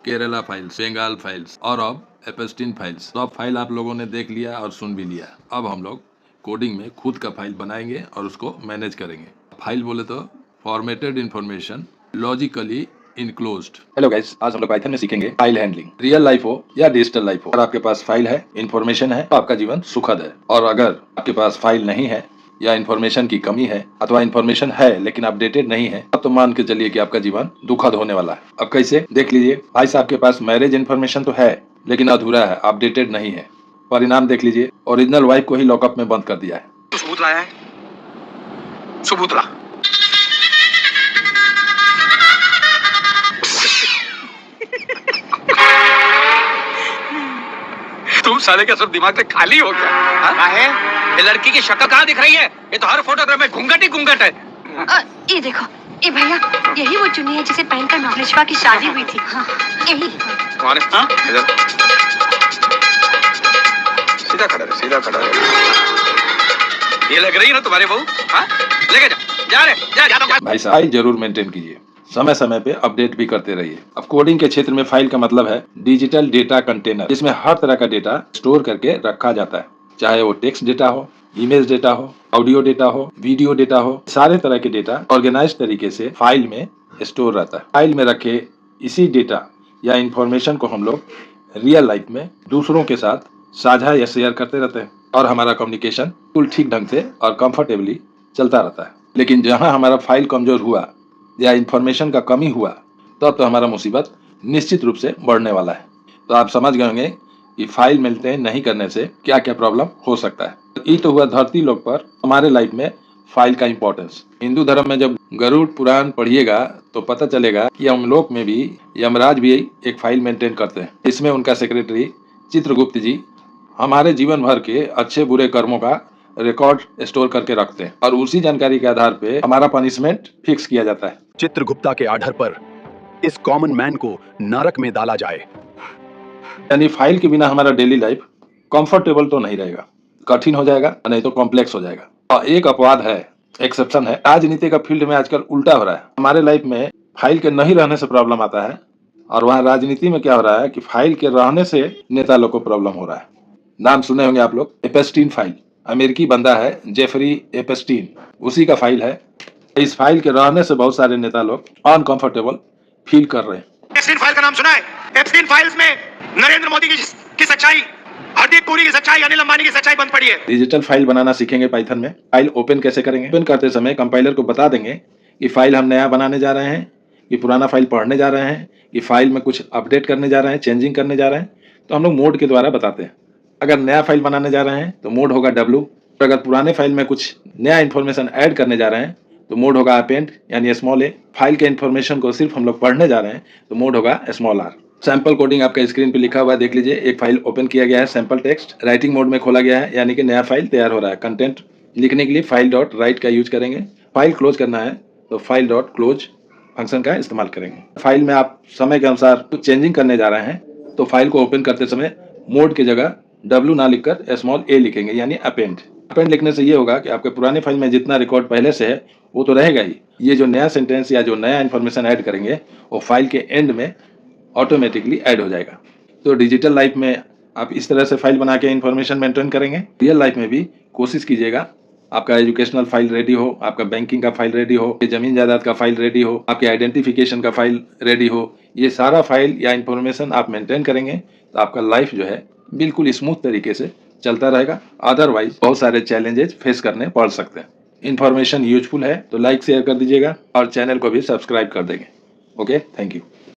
Kerala files, Bengal files और अब एपेस्टीन files. तो अब फाइल आप लोगों ने देख लिया और सुन भी लिया। अब हम लोग कोडिंग में खुद का फाइल बनाएंगे और उसको मैनेज करेंगे। फाइल बोले तो formatted information logically enclosed. Hello guys, आज हम लोग पाइथन में सीखेंगे फाइल हैंडलिंग। रियल लाइफ हो या डिजिटल लाइफ हो, अगर आपके पास फाइल है, इंफॉर्मेशन है, तो आपका जीवन सुखद है। और अगर आपके पास फाइल नहीं है या इंफॉर्मेशन की कमी है अथवा इंफॉर्मेशन है लेकिन अपडेटेड नहीं है, अब तो मान के चलिए कि आपका जीवन दुखद होने वाला है। अब कैसे, देख लीजिए। भाई साहब के पास मैरिज इंफॉर्मेशन तो है लेकिन अधूरा है, अपडेटेड नहीं है। परिणाम देख लीजिए, ओरिजिनल वाइफ को ही लॉकअप में बंद कर दिया है। तो सबूत लाया है, सबूत ला। तुम साले का सब दिमाग से खाली हो गया है? ये लड़की की शक्ल कहाँ दिख रही है? ये तो हर फोटोग्राफ में घूंघट ही घूंघट है। ये देखो, ये भैया, यही वो चुन्नी है जिसे पहनकर नौकरिशवा की शादी हुई थी। हाँ, यही। कौन है? हाँ? इधर सीधा खड़ा रहे, सीधा खड़ा रहे। ये लग रही है ना तुम्हारी बहू? हाँ? लेके जा रे, जा। भाई साहब, फाइल जरूर मेंटेन कीजिए, समय समय पे अपडेट भी करते रहिए। अब कोडिंग के क्षेत्र में फाइल का मतलब है डिजिटल डेटा कंटेनर, जिसमें हर तरह का डेटा स्टोर करके रखा जाता है, चाहे वो टेक्स्ट डेटा हो, इमेज डेटा हो, ऑडियो डेटा हो, वीडियो डेटा हो। सारे तरह के डेटा ऑर्गेनाइज तरीके से फाइल में स्टोर रहता है। फाइल में रखे इसी डेटा या इंफॉर्मेशन को हम लोग रियल लाइफ में दूसरों के साथ साझा या शेयर करते रहते हैं और हमारा कम्युनिकेशन बिल्कुल ठीक ढंग से और कंफर्टेबली चलता रहता है। लेकिन जहां हमारा फाइल कमजोर हुआ या इंफॉर्मेशन का कमी हुआ, तब तो हमारा मुसीबत निश्चित रूप से बढ़ने वाला है। तो आप समझ गए होंगे कि फाइल मेंटेन नहीं करने से क्या क्या प्रॉब्लम हो सकता है। ये तो हुआ धरती लोक पर हमारे लाइफ में फाइल का इम्पोर्टेंस। हिंदू धर्म में जब गरुड़ पुराण पढ़िएगा तो पता चलेगा कि यमलोक में भी यमराज भी एक फाइल मेंटेन करते हैं। इसमें उनका सेक्रेटरी चित्रगुप्त जी हमारे जीवन भर के अच्छे बुरे कर्मों का रिकॉर्ड स्टोर करके रखते हैं और उसी जानकारी के आधार पे हमारा पनिशमेंट फिक्स किया जाता है। चित्रगुप्ता के आर्डर पर इस कॉमन मैन को नरक में डाला जाए। यानी फाइल के बिना हमारा डेली लाइफ कंफर्टेबल तो नहीं रहेगा, कठिन हो जाएगा, नहीं तो कॉम्प्लेक्स हो जाएगा। और एक अपवाद है, एक्सेप्शन है। राजनीति का फील्ड में आजकल उल्टा हो रहा है। हमारे लाइफ में फाइल के नहीं रहने से प्रॉब्लम आता है और वहाँ राजनीति में क्या हो रहा है कि फाइल के रहने से नेता लोग को प्रॉब्लम हो रहा है। नाम सुने होंगे आप लोग, एपेस्टीन फाइल। अमेरिकी बंदा है जेफरी एपेस्टीन, उसी का फाइल है। इस फाइल के रहने से बहुत सारे नेता लोग अनकंफर्टेबल फील कर रहे हैं। एप्स्टीन फाइल का नाम सुना है? एप्स्टीन फाइल्स में नरेंद्र मोदी की सच्चाई, हरदीप पुरी की सच्चाई, अनिल अंबानी की सच्चाई बंद पड़ी है। डिजिटल फाइल बनाना सीखेंगे पाइथन में। फाइल ओपन कैसे करेंगे? ओपन करते समय कंपाइलर को बता देंगे कि फाइल हम नया बनाने जा रहे हैं, कि पुराना फाइल पढ़ने जा रहे हैं, कि फाइल में कुछ अपडेट करने जा रहे हैं, चेंजिंग करने जा रहे हैं। तो हम लोग मोड के द्वारा बताते हैं। अगर नया फाइल बनाने जा रहे हैं तो मोड होगा W। और अगर पुराने फाइल में कुछ नया इन्फॉर्मेशन ऐड करने जा रहे हैं तो मोड होगा अपेंड यानी स्मॉल ए। फाइल के इन्फॉर्मेशन को सिर्फ हम लोग पढ़ने जा रहे हैं तो मोड होगा स्मॉल r। सैंपल कोडिंग आपका स्क्रीन पे लिखा हुआ है, देख लीजिए। एक फाइल ओपन किया गया है, सैंपल टेक्स्ट राइटिंग मोड में खोला गया है, यानी कि नया फाइल तैयार हो रहा है। कंटेंट लिखने के लिए फाइल डॉट राइट का यूज करेंगे। फाइल क्लोज करना है तो फाइल डॉट क्लोज फंक्शन का इस्तेमाल करेंगे। फाइल में आप समय के अनुसार कुछ चेंजिंग करने जा रहे हैं तो फाइल को ओपन करते समय मोड की जगह W ना लिखकर स्मॉल a लिखेंगे, यानी अपेंड। अपेंड लिखने से ये होगा कि आपके पुराने फाइल में जितना रिकॉर्ड पहले से है वो तो रहेगा ही। ये जो नया सेंटेंस या जो नया इन्फॉर्मेशन ऐड करेंगे वो फाइल के एंड में ऑटोमेटिकली ऐड हो जाएगा। तो डिजिटल लाइफ में आप इस तरह से फाइल बना के इन्फॉर्मेशन मेंटेन करेंगे। रियल लाइफ में भी कोशिश कीजिएगा आपका एजुकेशनल फाइल रेडी हो, आपका बैंकिंग का फाइल रेडी हो, जमीन जायदाद का फाइल रेडी हो, आपके आइडेंटिफिकेशन का फाइल रेडी हो। ये सारा फाइल या इन्फॉर्मेशन आप मेंटेन करेंगे तो आपका लाइफ जो है बिल्कुल स्मूथ तरीके से चलता रहेगा। अदरवाइज बहुत सारे चैलेंजेस फेस करने पड़ सकते हैं। इन्फॉर्मेशन यूजफुल है तो लाइक शेयर कर दीजिएगा और चैनल को भी सब्सक्राइब कर देंगे। Okay, thank you.